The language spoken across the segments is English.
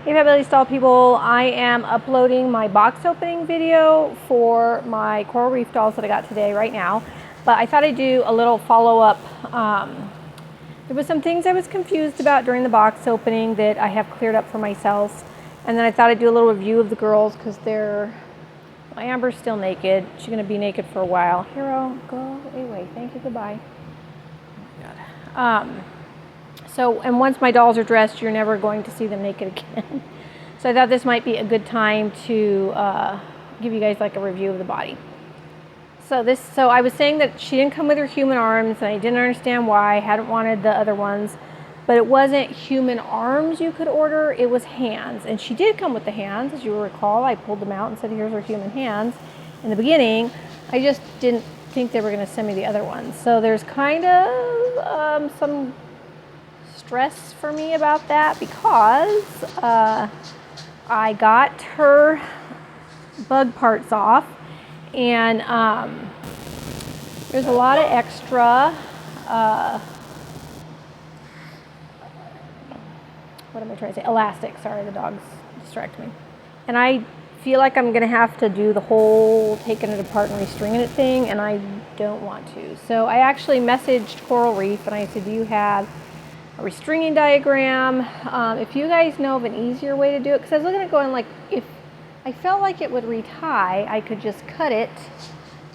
Hey Fabulous Doll people, I am uploading my box opening video for my coral reef dolls that I got today right now, but I thought I'd do a little follow-up. There was some things I was confused about during the box opening that I have cleared up for myself, and then I thought I'd do a little review of the girls because my Amber's still naked. She's going to be naked for a while. Hero, go away. Thank you, goodbye. Oh my God. And once my dolls are dressed, you're never going to see them naked again. So I thought this might be a good time to give you guys like a review of the body. So I was saying that she didn't come with her human arms, and I didn't understand why. I hadn't wanted the other ones, but it wasn't human arms you could order, it was hands. And she did come with the hands, as you will recall. I pulled them out and said, here's her human hands. In the beginning, I just didn't think they were going to send me the other ones. So there's kind of some stress for me about that because I got her bug parts off, and there's a lot of extra what am I trying to say? Elastic. Sorry, the dogs distract me. And I feel like I'm gonna have to do the whole taking it apart and restringing it thing, and I don't want to. So I actually messaged Coral Reef and I said, do you have a restringing diagram? If you guys know of an easier way to do it, because I was looking at going like, if I felt like it would retie, I could just cut it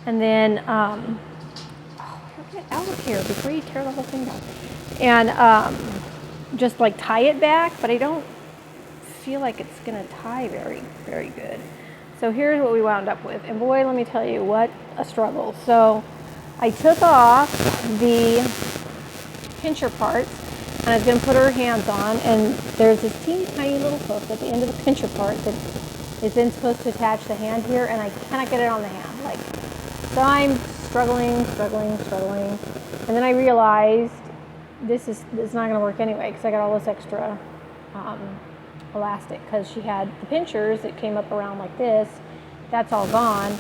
and then get out of here before you tear the whole thing down, and just like tie it back, but I don't feel like it's gonna tie very, very good. So here's what we wound up with, and boy, let me tell you, what a struggle. So I took off the pincher parts, and I was going to put her hands on, and there's this teeny tiny little hook at the end of the pincher part that is then supposed to attach the hand here, and I cannot get it on the hand. So I'm struggling, and then I realized this is not going to work anyway because I got all this extra elastic, because she had the pinchers that came up around like this. That's all gone,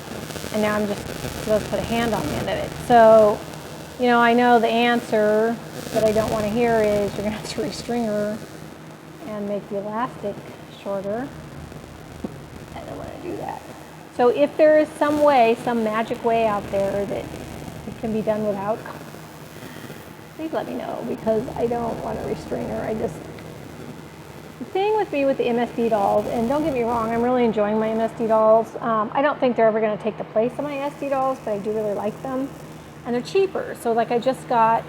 and now I'm just supposed to put a hand on the end of it. So, you know, I know the answer that I don't want to hear is you're going to have to restring her and make the elastic shorter. I don't want to do that. So if there is some way, some magic way out there that it can be done without, please let me know, because I don't want to restring her. The thing with me with the MSD dolls, and don't get me wrong, I'm really enjoying my MSD dolls. I don't think they're ever going to take the place of my SD dolls, but I do really like them. And they're cheaper. So like I just got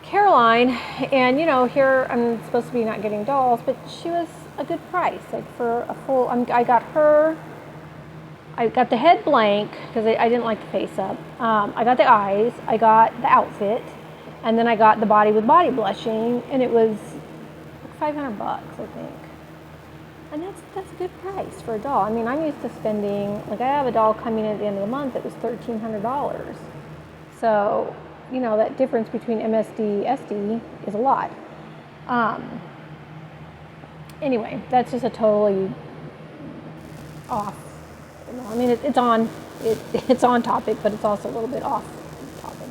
Caroline, and you know, here I'm supposed to be not getting dolls, but she was a good price. Like for a full, I got the head blank because I didn't like the face up. I got the eyes, I got the outfit, and then I got the body with body blushing, and it was like $500, I think. And that's a good price for a doll. I mean, I'm used to spending, like I have a doll coming in at the end of the month that was $1,300. So, you know, that difference between MSD, SD is a lot. Anyway, that's just a totally off. I mean, it's on topic, but it's also a little bit off topic.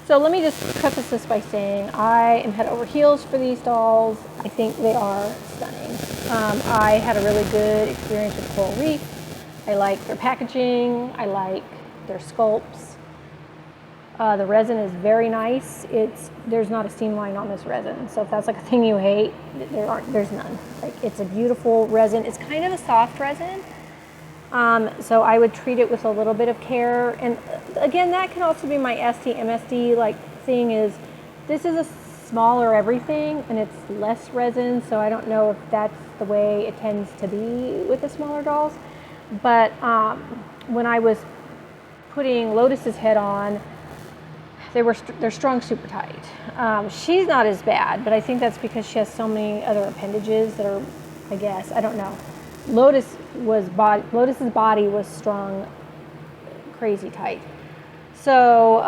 So let me just preface this by saying I am head over heels for these dolls. I think they are stunning. I had a really good experience with Coral Reef. I like their packaging. I like their sculpts. The resin is very nice. There's not a seam line on this resin. So if that's like a thing you hate, there's none. Like, it's a beautiful resin. It's kind of a soft resin. So I would treat it with a little bit of care. And again, that can also be my SD, MSD like thing is, this is a smaller everything and it's less resin. So I don't know if that's the way it tends to be with the smaller dolls. But when I was putting Lotus's head on, they're strung super tight. She's not as bad, but I think that's because she has so many other appendages that are, I guess, I don't know. Lotus's body was strung crazy tight. So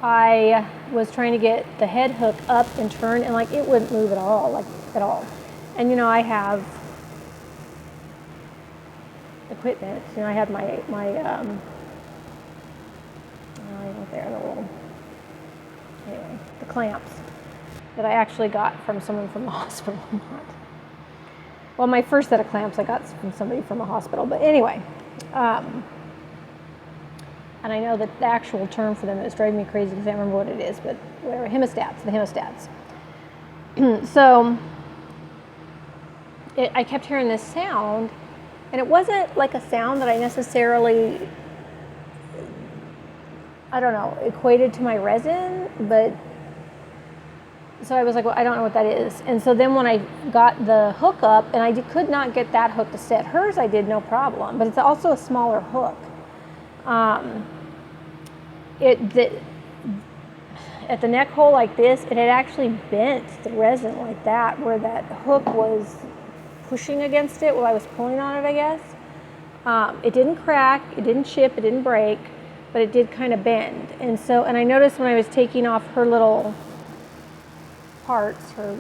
I was trying to get the head hook up and turn, and like it wouldn't move at all, And you know, I have equipment. You know, I have my the clamps. that I actually got from someone from the hospital. Well, my first set of clamps I got from somebody from a hospital, but anyway. And I know that the actual term for them is driving me crazy because I don't remember what it is, but whatever, hemostats, the hemostats. So I kept hearing this sound, and it wasn't like a sound that I necessarily, I don't know, equated to my resin, but so I was like, well, I don't know what that is. And so then when I got the hook up, and I could not get that hook to set. Hers I did no problem, but it's also a smaller hook. At the neck hole like this, it had actually bent the resin like that, where that hook was pushing against it while I was pulling on it, I guess. It didn't crack, it didn't chip, it didn't break, but it did kind of bend. And I noticed when I was taking off her little parts, her,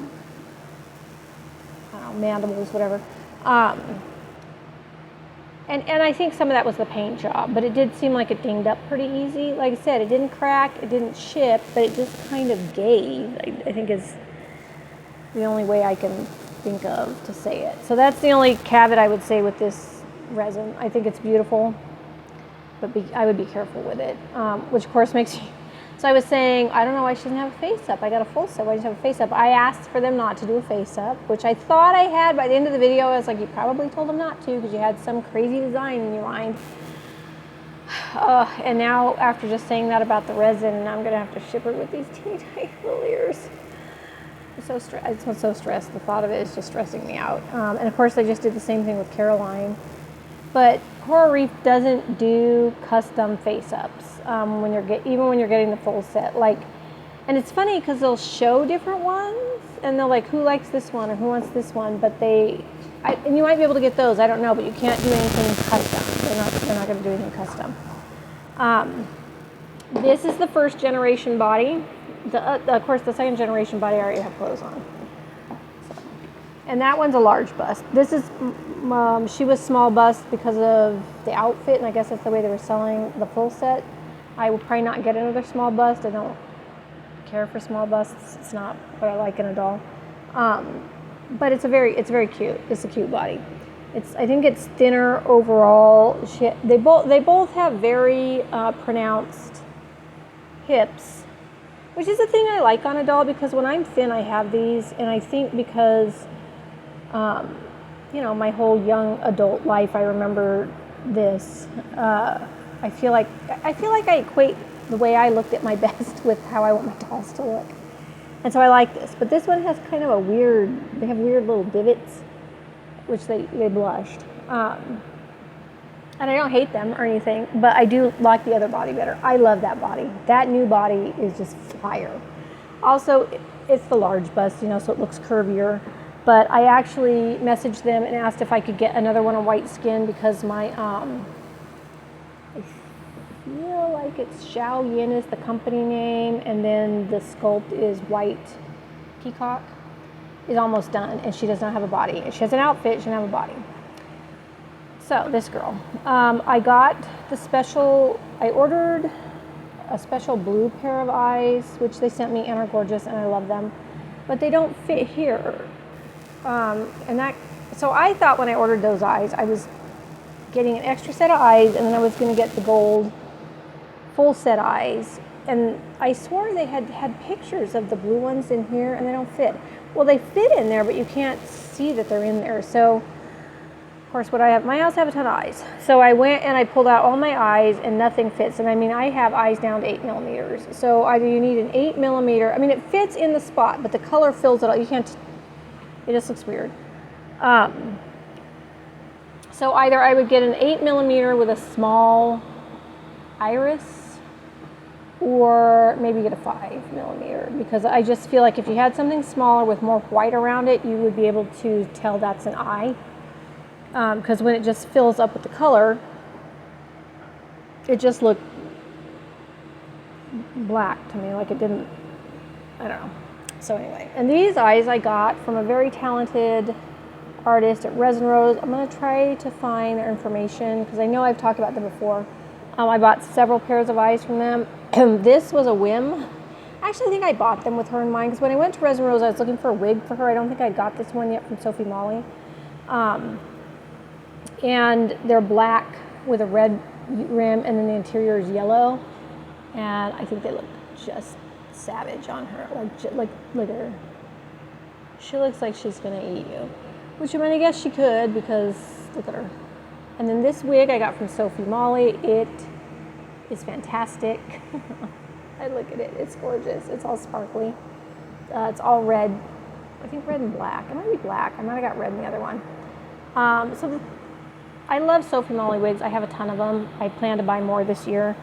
I don't know, mandibles, whatever. And I think some of that was the paint job, but it did seem like it dinged up pretty easy. Like I said, it didn't crack, it didn't chip, but it just kind of gave, I think is the only way I can think of to say it. So that's the only caveat I would say with this resin. I think it's beautiful, but I would be careful with it, which of course makes you. So I was saying, I don't know why she doesn't have a face up. I got a full set, why doesn't she have a face up? I asked for them not to do a face up, which I thought I had by the end of the video. I was like, you probably told them not to because you had some crazy design in your mind. And now after just saying that about the resin, I'm gonna have to ship her with these teeny tiny little ears. I'm so stressed. I'm so stressed. The thought of it is just stressing me out. And of course I just did the same thing with Caroline. But Coral Reef doesn't do custom face-ups even when you're getting the full set. And it's funny because they'll show different ones, and they're like, who likes this one or who wants this one? But and you might be able to get those. I don't know, but you can't do anything custom. They're not going to do anything custom. This is the first generation body. Of course, the second generation body I already have clothes on. And that one's a large bust. This is, she was small bust because of the outfit, and I guess that's the way they were selling the full set. I will probably not get another small bust. I don't care for small busts. It's not what I like in a doll. But it's very cute. It's a cute body. I think it's thinner overall. They both have very pronounced hips, which is a thing I like on a doll because when I'm thin, I have these, and I think because my whole young adult life, I remember this. I feel like I equate the way I looked at my best with how I want my dolls to look, and so I like this. But this one has kind of they have weird little divots, which they blushed. And I don't hate them or anything, but I do like the other body better. I love that body. That new body is just fire. Also, it's the large bust, so it looks curvier. But I actually messaged them and asked if I could get another one of white skin because my, I feel like it's Xiao Yin is the company name, and then the sculpt is White Peacock, is almost done, and she does not have a body. She has an outfit, she doesn't have a body. So this girl, I ordered a special blue pair of eyes, which they sent me and are gorgeous, and I love them, but they don't fit here. So I thought when I ordered those eyes, I was getting an extra set of eyes, and then I was going to get the gold full set eyes. And I swore they had pictures of the blue ones in here, and they don't fit. Well, they fit in there, but you can't see that they're in there. So, of course, my house have a ton of eyes. So I went and I pulled out all my eyes, and nothing fits. And I have eyes down to 8 millimeters. So either you need an 8 millimeter. It fits in the spot, but the color fills it all. You can't. It just looks weird. So either I would get an 8 millimeter with a small iris, or maybe get a 5 millimeter, because I just feel like if you had something smaller with more white around it, you would be able to tell that's an eye. Because when it just fills up with the color, it just looked black to me, like it didn't, I don't know. So anyway, and these eyes I got from a very talented artist at Resin Rose. I'm going to try to find their information because I know I've talked about them before. I bought several pairs of eyes from them. This was a whim. I actually think I bought them with her in mind, because when I went to Resin Rose, I was looking for a wig for her. I don't think I got this one yet from Sophie Molly. And they're black with a red rim, and then the interior is yellow. And I think they look just savage on her. Like look at her. She looks like she's gonna eat you. Which, I mean, I guess she could, because look at her. And then this wig I got from Sophie Molly. It is fantastic. I look at it. It's gorgeous. It's all sparkly. It's all red. I think red and black. It might be black. I might have got red in the other one. I love Sophie Molly wigs. I have a ton of them. I plan to buy more this year.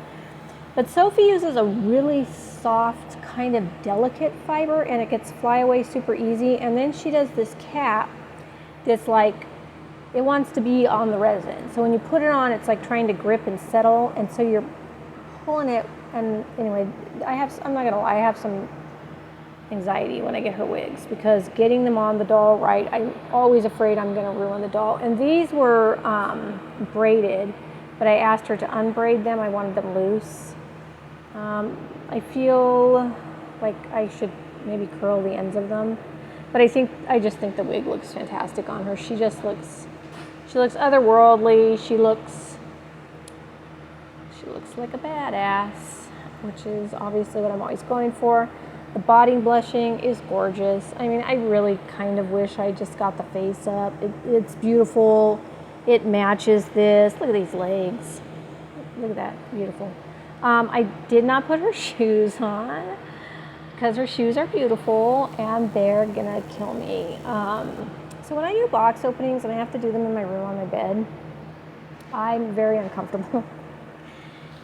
But Sophie uses a really soft, kind of delicate fiber, and it gets fly away super easy. And then she does this cap that's like, it wants to be on the resin. So when you put it on, it's like trying to grip and settle. And so you're pulling it. And anyway, I'm not gonna lie, I have some anxiety when I get her wigs, because getting them on the doll right, I'm always afraid I'm gonna ruin the doll. And these were braided, but I asked her to unbraid them. I wanted them loose. I feel like I should maybe curl the ends of them, but I just think the wig looks fantastic on her. She looks otherworldly. She looks like a badass, which is obviously what I'm always going for. The body blushing is gorgeous. I mean, I really kind of wish I just got the face up. It's beautiful. It matches this. Look at these legs. Look at that, beautiful. I did not put her shoes on, because her shoes are beautiful and they're gonna kill me. So when I do box openings and I have to do them in my room on my bed, I'm very uncomfortable.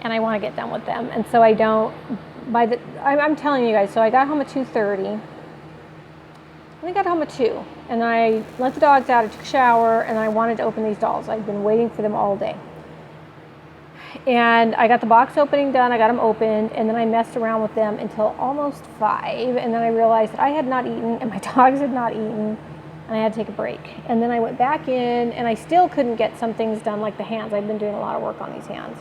And I want to get done with them, and so I don't. I'm telling you guys. So I got home at 2:30. I got home at 2, and I let the dogs out. I took a shower, and I wanted to open these dolls. I'd been waiting for them all day, and I got the box opening done. I got them opened, and then I messed around with them until almost 5, and then I realized that I had not eaten, and my dogs had not eaten, and I had to take a break. And then I went back in, and I still couldn't get some things done, like the hands. I've been doing a lot of work on these hands.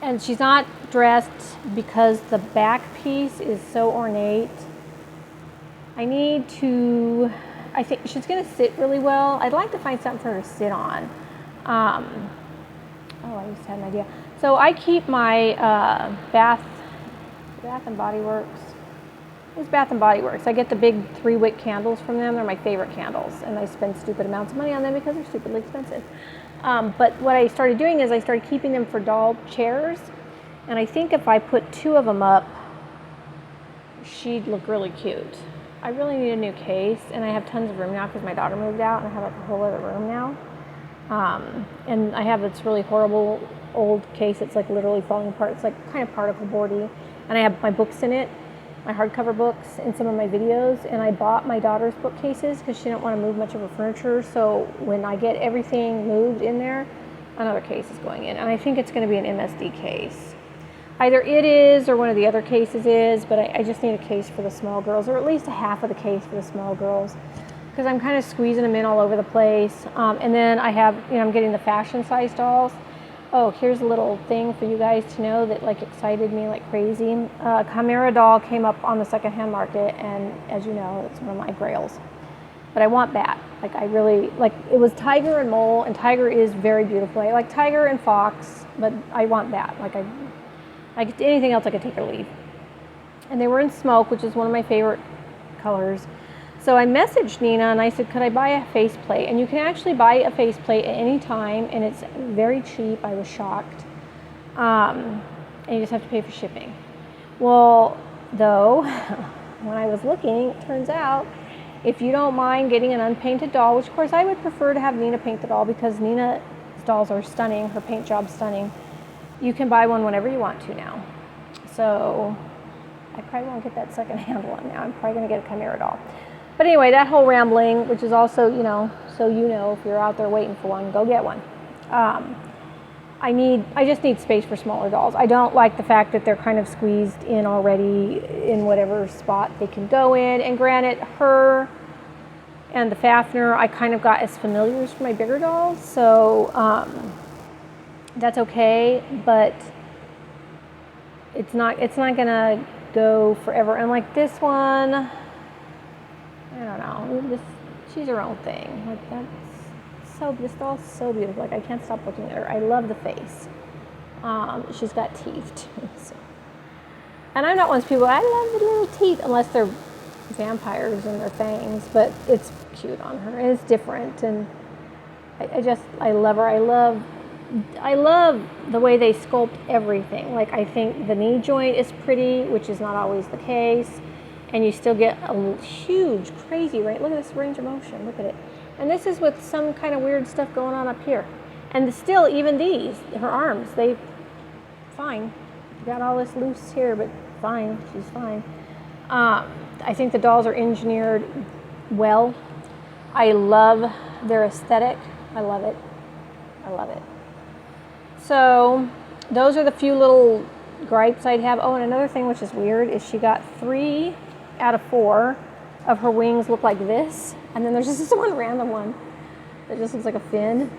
And she's not dressed because the back piece is so ornate. I think she's gonna sit really well. I'd like to find something for her to sit on. I just had an idea. So I keep my Bath and Body Works. It's Bath and Body Works. I get the big 3-wick candles from them. They're my favorite candles, and I spend stupid amounts of money on them because they're stupidly expensive. But what I started doing is I started keeping them for doll chairs, and I think if I put 2 of them up, she'd look really cute. I really need a new case, and I have tons of room now because my daughter moved out, and I have like a whole other room now. And I have this really horrible old case that's like literally falling apart. It's like kind of particle boardy, and I have my books in it, my hardcover books, and some of my videos. And I bought my daughter's bookcases because she didn't want to move much of her furniture. So when I get everything moved in there, another case is going in, and I think it's going to be an MSD case. Either it is or one of the other cases is, but I just need a case for the small girls, or at least a half of the case for the small girls, because I'm kind of squeezing them in all over the place. And then I have, I'm getting the fashion size dolls. Oh, here's a little thing for you guys to know that like excited me like crazy. Chimera doll came up on the secondhand market, and as you know, it's one of my grails. But I want that. Like I really, like it was tiger and mole, and tiger is very beautiful. I like tiger and fox, but I want that. Like anything else I could take or leave. And they were in smoke, which is one of my favorite colors. So I messaged Nina and I said, could I buy a faceplate? And you can actually buy a faceplate at any time, and it's very cheap. I was shocked. And you just have to pay for shipping. Well, though, when I was looking, it turns out if you don't mind getting an unpainted doll, which of course I would prefer to have Nina paint the doll because Nina's dolls are stunning, her paint job's stunning, you can buy one whenever you want to now. So I probably won't get that second-hand one now. I'm probably going to get a Chimera doll. But anyway, that whole rambling, which is also, so if you're out there waiting for one, go get one. I just need space for smaller dolls. I don't like the fact that they're kind of squeezed in already in whatever spot they can go in. And granted, her and the Fafner, I kind of got as familiars for my bigger dolls, so that's okay. But it's not gonna go forever. And like this one, I don't know, she's her own thing. Like this doll's so beautiful. Like I can't stop looking at her. I love the face. She's got teeth too. So. And I'm not one of those people, I love the little teeth, unless they're vampires and their fangs, but it's cute on her, and it's different, and I love her. I love the way they sculpt everything. Like I think the knee joint is pretty, which is not always the case, and you still get a huge, crazy range. Look at this range of motion, look at it. And this is with some kind of weird stuff going on up here. And still, even these, her arms, fine. Got all this loose here, but fine, she's fine. I think the dolls are engineered well. I love their aesthetic. I love it. I love it. So those are the few little gripes I'd have. Oh, and another thing which is weird is she got 3 out of 4 of her wings look like this, and then there's just this one random one that just looks like a fin.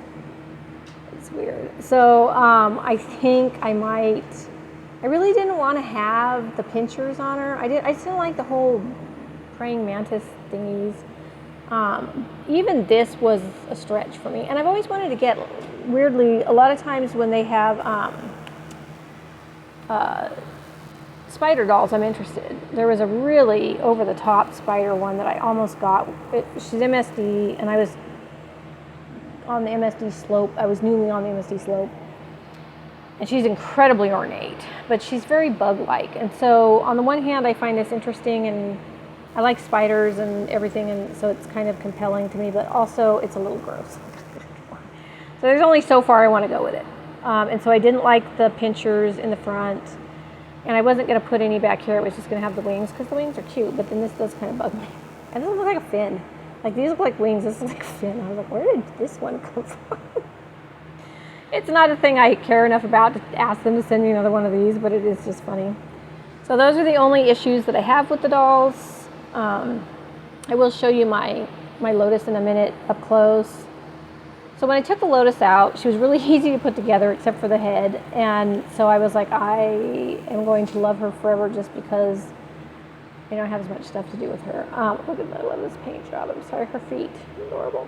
It's weird. So I think I really didn't want to have the pinchers on her. I still like the whole praying mantis thingies. Even this was a stretch for me. And I've always wanted to get, weirdly, a lot of times when they have spider dolls, I'm interested. There was a really over-the-top spider one that I almost got. She's MSD, and I was on the MSD slope. I was newly on the MSD slope. And she's incredibly ornate, but she's very bug-like. And so on the one hand, I find this interesting, and I like spiders and everything, and so it's kind of compelling to me, but also it's a little gross. So there's only so far I want to go with it. And so I didn't like the pinchers in the front, and I wasn't going to put any back here. It was just going to have the wings, because the wings are cute, but then this does kind of bug me. And this looks like a fin. Like, these look like wings. This looks like a fin. I was like, where did this one come from? It's not a thing I care enough about to ask them to send me another one of these, but it is just funny. So those are the only issues that I have with the dolls. I will show you my Lotus in a minute up close. So when I took the Lotus out, she was really easy to put together except for the head. And so I was like, I am going to love her forever just because I don't have as much stuff to do with her. Look at I love this paint job. I'm sorry, her feet, adorable.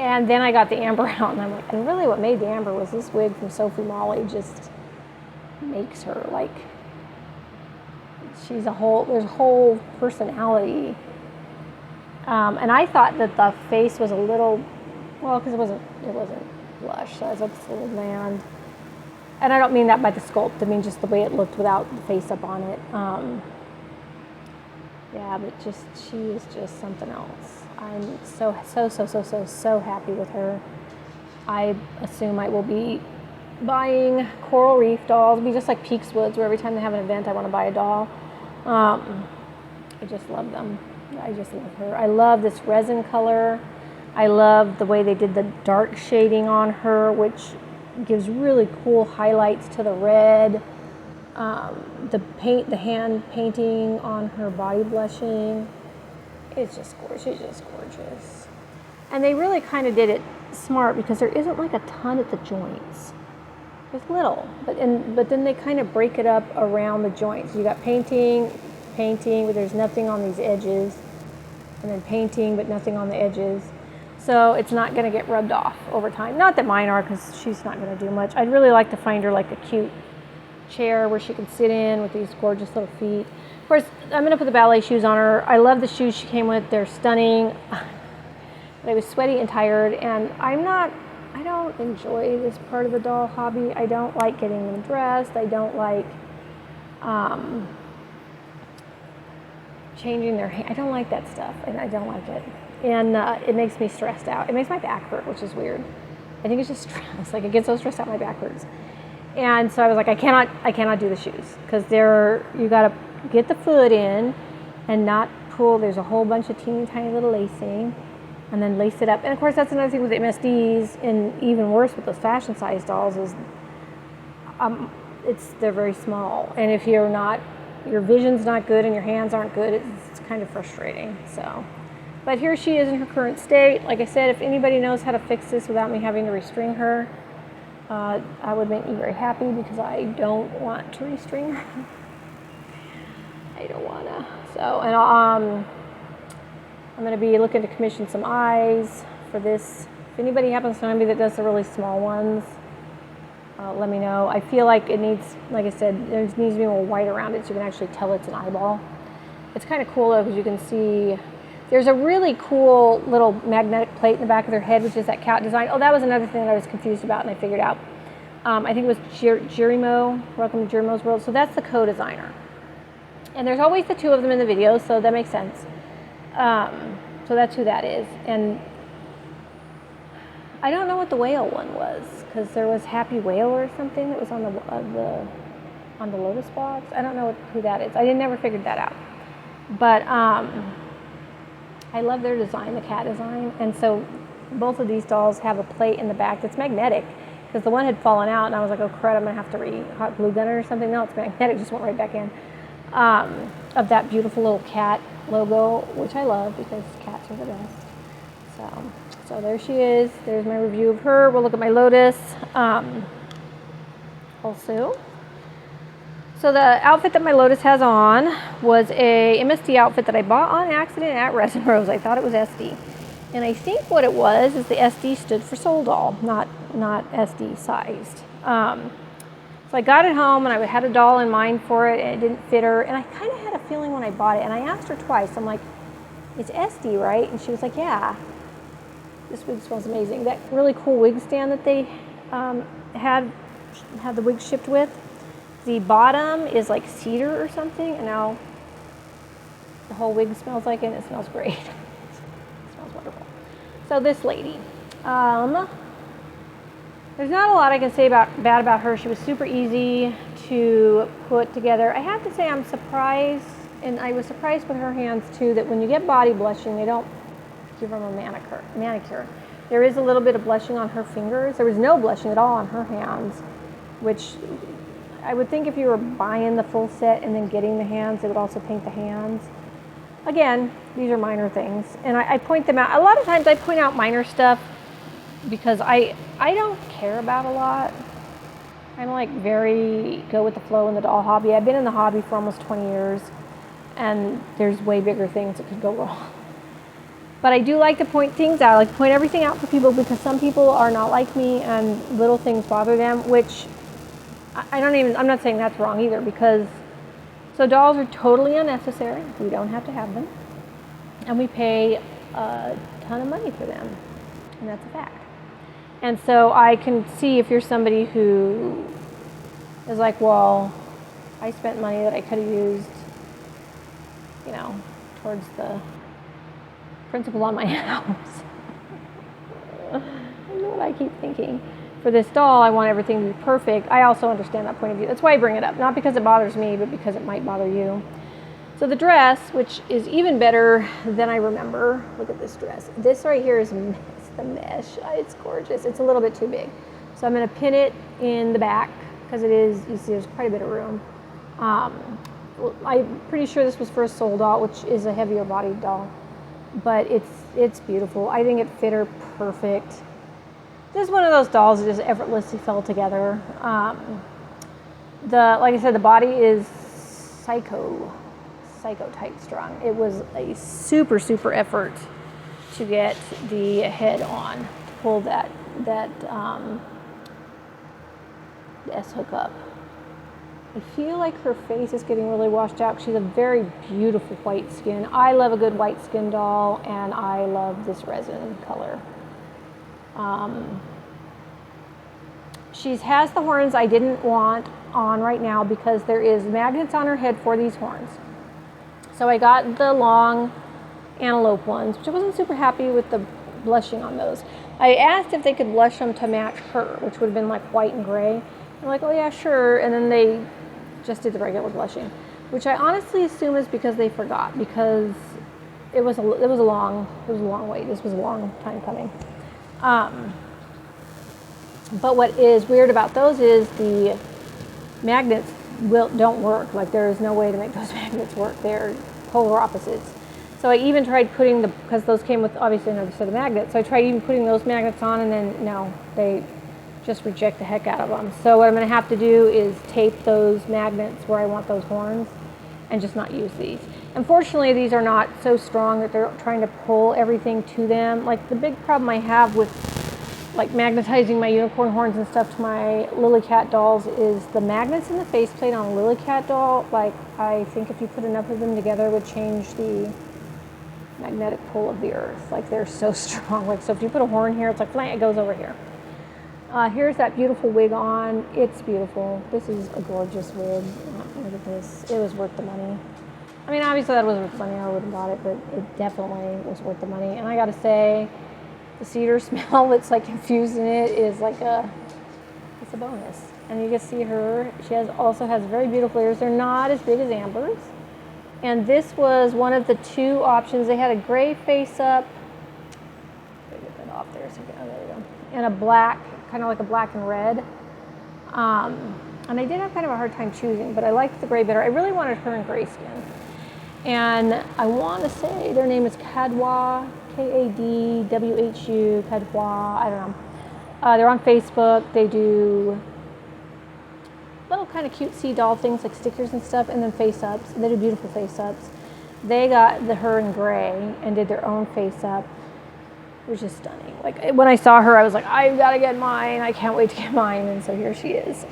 And then I got the Amber out, and I'm like, and really what made the Amber was this wig from Sophie Molly just makes her like, there's a whole personality. And I thought that the face was a little, well, because it wasn't blush, so I was like, it's a little bland. And I don't mean that by the sculpt, I mean just the way it looked without the face up on it. Yeah, but she is just something else. I'm so happy with her. I assume I will be buying Coral Reef dolls. It'll be just like Peaks Woods, where every time they have an event, I want to buy a doll. I just love them. I just love her. I love this resin color. I love the way they did the dark shading on her, which gives really cool highlights to the red. The hand painting on her body blushing. It's just gorgeous. She's just gorgeous. And they really kind of did it smart because there isn't like a ton at the joints. There's little, but then they kind of break it up around the joints. You got painting, but there's nothing on these edges, and then painting, but nothing on the edges. So it's not going to get rubbed off over time. Not that mine are, because she's not going to do much. I'd really like to find her like a cute chair where she can sit in with these gorgeous little feet. Of course, I'm going to put the ballet shoes on her. I love the shoes she came with. They're stunning. But I was sweaty and tired, and I don't enjoy this part of the doll hobby. I don't like getting them dressed. I don't like changing their hair. I don't like that stuff. I don't like it. And it makes me stressed out. It makes my back hurt, which is weird. I think it's just stress. Like, I get so stressed out, my back hurts. And so I was like, I cannot do the shoes, because you got to get the foot in and not pull. There's a whole bunch of teeny tiny little lacing, and then lace it up. And of course, that's another thing with MSDs, and even worse with those fashion size dolls is they're very small. And if your vision's not good and your hands aren't good, it's kind of frustrating. So, but here she is in her current state. Like I said, if anybody knows how to fix this without me having to restring her, I would make me very happy because I don't want to restring. I don't wanna. So, and I'm gonna be looking to commission some eyes for this. If anybody happens to know me that does the really small ones, let me know. I feel like it needs, like I said, there needs to be more white around it so you can actually tell it's an eyeball. It's kind of cool though because you can see there's a really cool little magnetic plate in the back of their head, which is that cat design. Oh, that was another thing that I was confused about and I figured out. I think it was Jirimo, Welcome to Jirimo's World. So that's the co-designer. And there's always the two of them in the video, so that makes sense. So that's who that is. And I don't know what the whale one was, because there was Happy Whale or something that was on the Lotus box. I don't know who that is. I never figured that out. But I love their design, the cat design. And so both of these dolls have a plate in the back that's magnetic, because the one had fallen out, and I was like, oh crud, I'm gonna have to hot glue gun it or something. No, it's magnetic, just went right back in. Of that beautiful little cat logo, which I love because cats are the best. So there she is. There's my review of her. We'll look at my Lotus also. So the outfit that my Lotus has on was a MSD outfit that I bought on accident at Resin Rose. I thought it was SD. And I think what it was is the SD stood for Soul Doll, not SD sized. So I got it home and I had a doll in mind for it and it didn't fit her. And I kind of had a feeling when I bought it, and I asked her twice, I'm like, it's SD, right? And she was like, yeah. This wig smells amazing. That really cool wig stand that they had the wig shipped with, the bottom is like cedar or something, and now the whole wig smells like it, and it smells great. It smells wonderful. So this lady, there's not a lot I can say bad about her. She was super easy to put together. I have to say I'm surprised, and I was surprised with her hands too, that when you get body blushing, they don't give them a manicure. There is a little bit of blushing on her fingers. There was no blushing at all on her hands, which I would think if you were buying the full set and then getting the hands, they would also paint the hands. Again, these are minor things, and I point them out. A lot of times I point out minor stuff because I don't care about a lot. I'm like very go with the flow in the doll hobby. I've been in the hobby for almost 20 years, and there's way bigger things that could go wrong. But I do like to point things out. I like to point everything out for people because some people are not like me and little things bother them, which I'm not saying that's wrong either, because so dolls are totally unnecessary. We don't have to have them. And we pay a ton of money for them. And that's a fact. And so I can see if you're somebody who is like, well, I spent money that I could have used, towards the principal on my house. I know what I keep thinking. For this doll, I want everything to be perfect. I also understand that point of view. That's why I bring it up. Not because it bothers me, but because it might bother you. So the dress, which is even better than I remember. Look at this dress. This right here is the mesh. It's gorgeous. It's a little bit too big. So I'm going to pin it in the back because it is, you see, there's quite a bit of room. I'm pretty sure this was for a Soul Doll, which is a heavier bodied doll. But it's beautiful. I think it fit her perfect. This is one of those dolls that just effortlessly fell together. Like I said, the body is psycho tight strung. It was a super effort to get the head on, to pull that S hook up. I feel like her face is getting really washed out. She's a very beautiful white skin. I love a good white skin doll, and I love this resin color. She has the horns I didn't want on right now because there is magnets on her head for these horns. So I got the long antelope ones, which I wasn't super happy with the blushing on those. I asked if they could blush them to match her, which would have been like white and gray. They're like, oh yeah, sure. And then they just did the regular blushing, which I honestly assume is because they forgot, because it was a long wait. This was a long time coming. But what is weird about those is the magnets don't work. Like, there is no way to make those magnets work. They're polar opposites. So I even tried putting because those came with obviously another set of magnets. So I tried even putting those magnets on, and then no, they just reject the heck out of them. So what I'm going to have to do is tape those magnets where I want those horns and just not use these. Unfortunately, these are not so strong that they're trying to pull everything to them. Like the big problem I have with like magnetizing my unicorn horns and stuff to my lily cat dolls is the magnets in the faceplate on a lily cat doll. Like I think if you put enough of them together would change the magnetic pull of the earth. Like they're so strong. Like so if you put a horn here, it's like flank, it goes over here. Here's that beautiful wig on. It's beautiful. This is a gorgeous wig. Look at this. It was worth the money. I mean, obviously that was worth the money. I would have bought it, but it definitely was worth the money. And I got to say, the cedar smell that's like infused in it is like it's a bonus. And you can see her. She also has very beautiful ears. They're not as big as Amber's. And this was one of the two options. They had a gray face up. Let me get that off there a second. Oh, there we go. And a black, kind of like a black and red. And I did have kind of a hard time choosing, but I liked the gray better. I really wanted her in gray skin. And I want to say their name is Kadwa, Kadwhu, Kadwa, I don't know. They're on Facebook. They do little kind of cutesy doll things like stickers and stuff, and then face ups. They do beautiful face ups. They got her in gray and did their own face up. It was just stunning. Like when I saw her, I was like, I've got to get mine. I can't wait to get mine. And so here she is.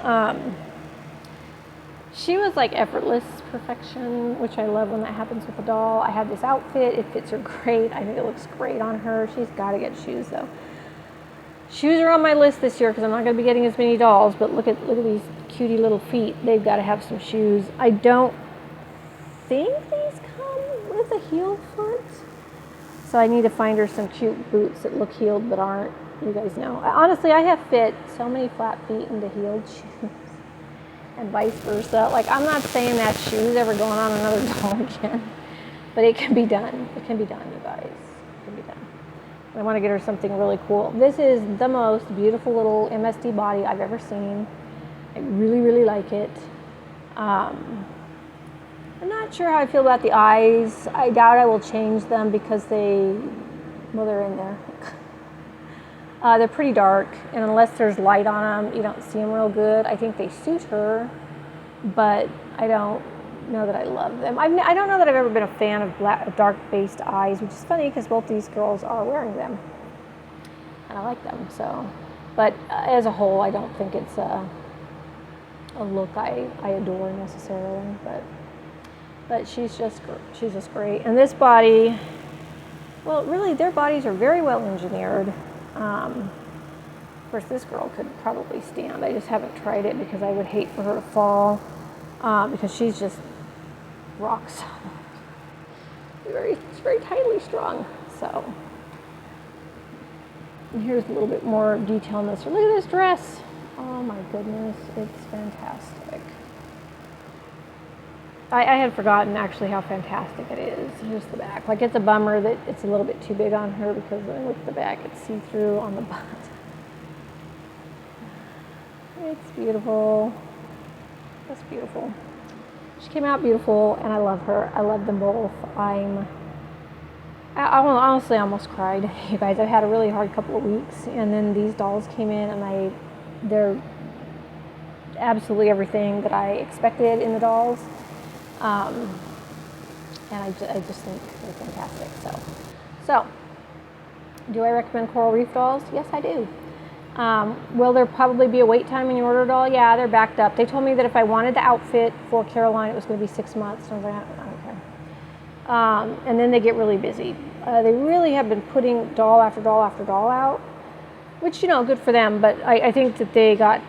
She was like effortless perfection, which I love when that happens with a doll. I have this outfit. It fits her great. I think it looks great on her. She's got to get shoes though. Shoes are on my list this year because I'm not going to be getting as many dolls. But look at these cutie little feet. They've got to have some shoes. I don't think these come with a heel foot. So I need to find her some cute boots that look heeled but aren't. You guys know. Honestly, I have fit so many flat feet into heeled shoes and vice versa. Like, I'm not saying that shoe's ever going on another doll again, but it can be done. It can be done, you guys. It can be done. And I want to get her something really cool. This is the most beautiful little MSD body I've ever seen. I really, really like it. I'm not sure how I feel about the eyes. I doubt I will change them because they're in there. They're pretty dark, and unless there's light on them, you don't see them real good. I think they suit her, but I don't know that I love them. I don't know that I've ever been a fan of dark-based eyes, which is funny because both these girls are wearing them, and I like them. So, but as a whole, I don't think it's a look I adore necessarily, but she's just great. And this body, well, really, their bodies are very well engineered. Of course, this girl could probably stand. I just haven't tried it because I would hate for her to fall because she's just rock solid. She's very tightly strung. So, and here's a little bit more detail in this. Look at this dress. Oh my goodness, it's fantastic. I had forgotten actually how fantastic it is. Here's the back. Like, it's a bummer that it's a little bit too big on her because when I look at the back, it's see-through on the butt. It's beautiful. That's beautiful. She came out beautiful, and I love her. I love them both. I honestly almost cried. You guys, I've had a really hard couple of weeks, and then these dolls came in, and they're absolutely everything that I expected in the dolls. And I just think they're fantastic. So, do I recommend Coral Reef dolls? Yes, I do. Will there probably be a wait time when you order a doll? Yeah, they're backed up. They told me that if I wanted the outfit for Caroline, it was going to be 6 months. And I was like, I don't care. And then they get really busy. They really have been putting doll after doll after doll out, which, good for them. But I think that they got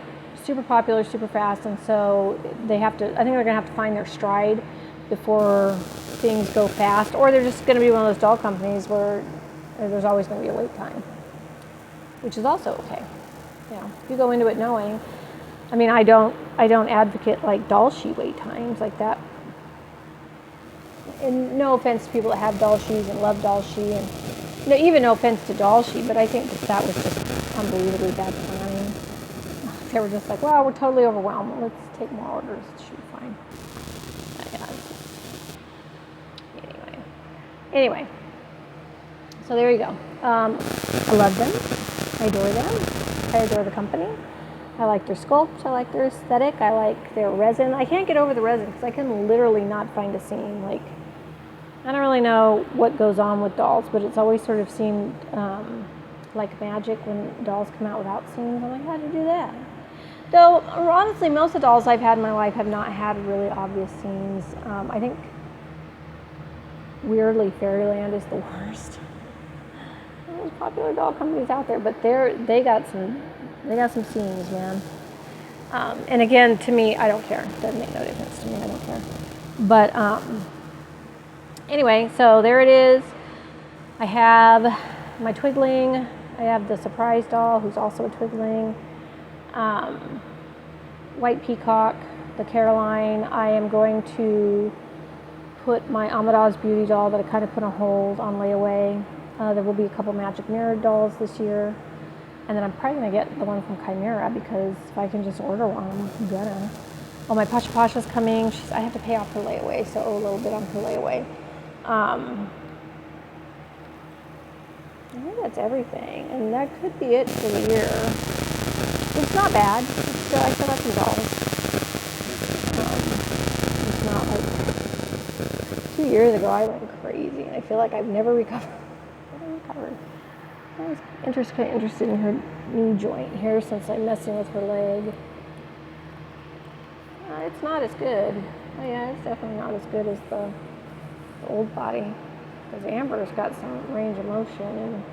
super popular, super fast, and so I think they're going to have to find their stride before things go fast, or they're just going to be one of those doll companies where there's always going to be a wait time, which is also okay. If you go into it knowing, I don't advocate like doll she wait times like that. And no offense to people that have doll she's and love doll she, and even no offense to doll she, but I think that was just unbelievably bad planning. They were just like, well, we're totally overwhelmed. Let's take more orders. It should be fine. Anyway. So there you go. I love them. I adore them. I adore the company. I like their sculpt. I like their aesthetic. I like their resin. I can't get over the resin because I can literally not find a seam. Like, I don't really know what goes on with dolls, but it's always sort of seemed like magic when dolls come out without seams. I'm like, how'd you do that? Though, honestly, most of the dolls I've had in my life have not had really obvious seams. I think, weirdly, Fairyland is the worst. There's popular doll companies out there, but they got some seams, man. And again, to me, I don't care. It doesn't make no difference to me. I don't care. But anyway, so there it is. I have my Twigling. I have the surprise doll, who's also a Twigling. White Peacock, the Caroline. I am going to put my Amadas Beauty doll that I kind of put on hold on layaway. There will be a couple Magic Mirror dolls this year. And then I'm probably going to get the one from Chimera because if I can just order one, I'm gonna. Oh, my Pasha Pasha's coming. I have to pay off her layaway, so owe a little bit on her layaway. I think that's everything. And that could be it for the year. It's not bad. I still have some dolls. It's not like 2 years ago I went crazy, and I feel like I've never recovered. I was interested in her knee joint here since I'm messing with her leg. It's not as good. Oh yeah, it's definitely not as good as the old body. Because Amber's got some range of motion,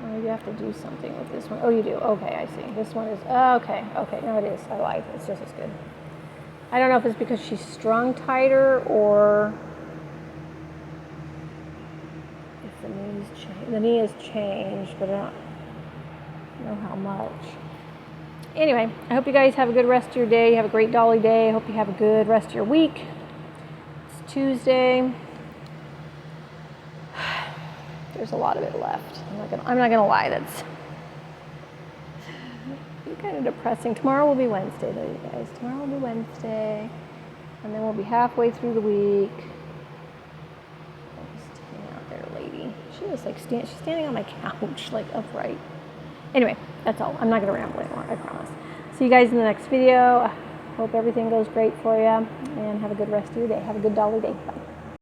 and you have to do something with this one. Oh, you do? Okay, I see. This one is, okay, no it is. I lied. It's just as good. I don't know if it's because she's strung tighter or if the knee's changed. The knee has changed, but I don't know how much. Anyway, I hope you guys have a good rest of your day. Have a great Dolly day. I hope you have a good rest of your week. It's Tuesday. There's a lot of it left. I'm not gonna lie. That's kind of depressing. Tomorrow will be Wednesday, though, you guys. Tomorrow will be Wednesday, and then we'll be halfway through the week. Just hang out there, lady. She was like she's standing on my couch, like upright. Anyway, that's all. I'm not gonna ramble anymore. I promise. See you guys in the next video. Hope everything goes great for you, and have a good rest of your day. Have a good Dolly day. Bye.